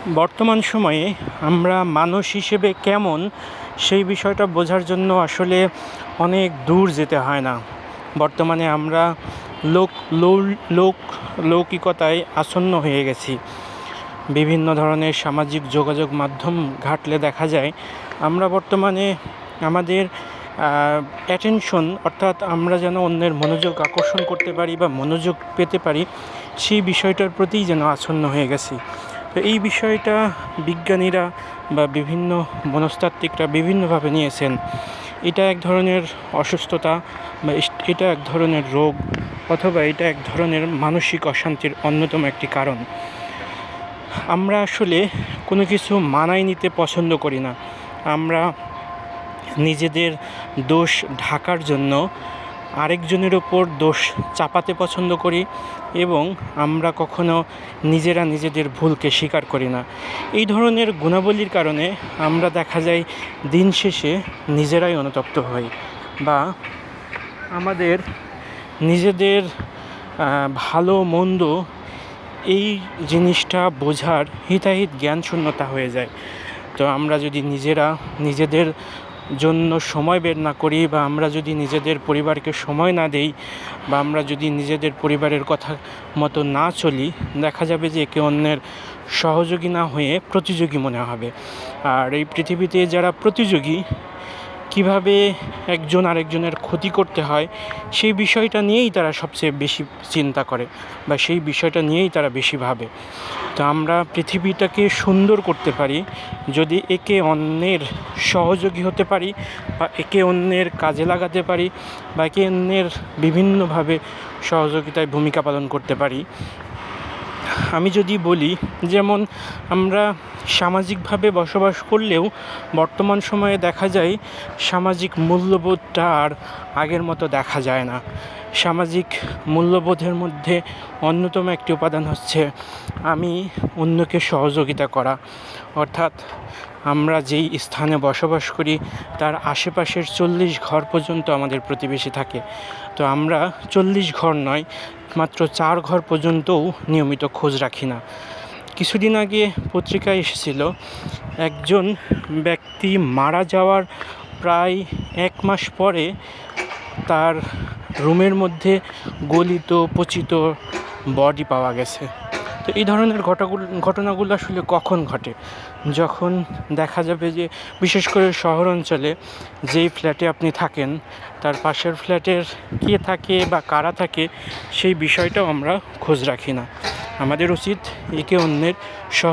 বর্তমান সময়ে আমরা মানুষ হিসেবে কেমন সেই বিষয়টা বোঝার জন্য আসলে অনেক দূর যেতে হয় না। বর্তমানে আমরা লোক লোক লৌকিকতায় আচ্ছন্ন হয়ে গেছি। বিভিন্ন ধরনের সামাজিক যোগাযোগ মাধ্যম ঘাঁটলে দেখা যায় আমরা বর্তমানে আমাদের অ্যাটেনশন, অর্থাৎ আমরা যেন অন্যের মনোযোগ আকর্ষণ করতে পারি বা মনোযোগ পেতে পারি, সেই বিষয়টার প্রতিই যেন আচ্ছন্ন হয়ে গেছি। তো এই বিষয়টা বিজ্ঞানীরা বা বিভিন্ন মনস্তাত্ত্বিকরা বিভিন্নভাবে নিয়েছেন। এটা এক ধরনের অসুস্থতা বা এটা এক ধরনের রোগ, অথবা এটা এক ধরনের মানসিক অশান্তির অন্যতম একটি কারণ। আমরা আসলে কোনো কিছু মানায় নিতে পছন্দ করি না। আমরা নিজেদের দোষ ঢাকার জন্য আরেকজনের ওপর দোষ চাপাতে পছন্দ করি, এবং আমরা কখনো নিজেরা নিজেদের ভুলকে স্বীকার করি না। এই ধরনের গুণাবলীর কারণে আমরা দেখা যায় দিন শেষে নিজেরাই অনুতপ্ত হই, বা আমাদের নিজেদের ভালো মন্দ এই জিনিসটা বোঝার হিতাহিত জ্ঞান শূন্যতা হয়ে যায়। তো আমরা যদি নিজেরা নিজেদের জন্য সময় বের না করি, বা আমরা যদি নিজেদের পরিবারকে সময় না দেই, বা আমরা যদি নিজেদের পরিবারের কথা মতো না চলি, দেখা যাবে যে একে অন্যের সহযোগী না হয়ে প্রতিযোগী মনে হবে। আর এই পৃথিবীতে যারা প্রতিযোগী, কিভাবে একজন আরেকজনের ক্ষতি করতে হয় সেই বিষয়টা নিয়েই তারা সবচেয়ে বেশি চিন্তা করে, বা সেই বিষয়টা নিয়েই তারা বেশি ভাবে। তো আমরা পৃথিবীটাকে সুন্দর করতে পারি যদি একে অন্যের সহযোগী হতে পারি, বা একে অন্যের কাজে লাগাতে পারি, বা একে অন্যের বিভিন্নভাবে সহযোগিতায় ভূমিকা পালন করতে পারি। আমি যদি বলি, যেমন আমরা সামাজিকভাবে বসবাস করলেও বর্তমান সময়ে দেখা যায় সামাজিক মূল্যবোধটা আর আগের মতো দেখা যায় না। সামাজিক মূল্যবোধের মধ্যে অন্যতম একটি উপাদান হচ্ছে আমি অন্যকে সহযোগিতা করা। অর্থাৎ আমরা যেই স্থানে বসবাস করি তার আশেপাশের 40 ঘর পর্যন্ত আমাদের প্রতিবেশী থাকে। তো আমরা 40 ঘর নয়, মাত্র 4 ঘর পর্যন্তও নিয়মিত খোঁজ রাখি না। কিছুদিন আগে পত্রিকায় এসেছিল একজন ব্যক্তি মারা যাওয়ার প্রায় 1 মাস পরে তার রুমের মধ্যে গলিত পচিত বডি পাওয়া গেছে। তো এই ধরনের ঘটনাগুলো আসলে কখন ঘটে? যখন দেখা যাবে যে বিশেষ করে শহর অঞ্চলে যেই ফ্ল্যাটে আপনি থাকেন তার পাশের ফ্ল্যাটের কে থাকে বা কারা থাকে সেই বিষয়টাও আমরা খোঁজ রাখি না। আমাদের উচিত একে অন্যের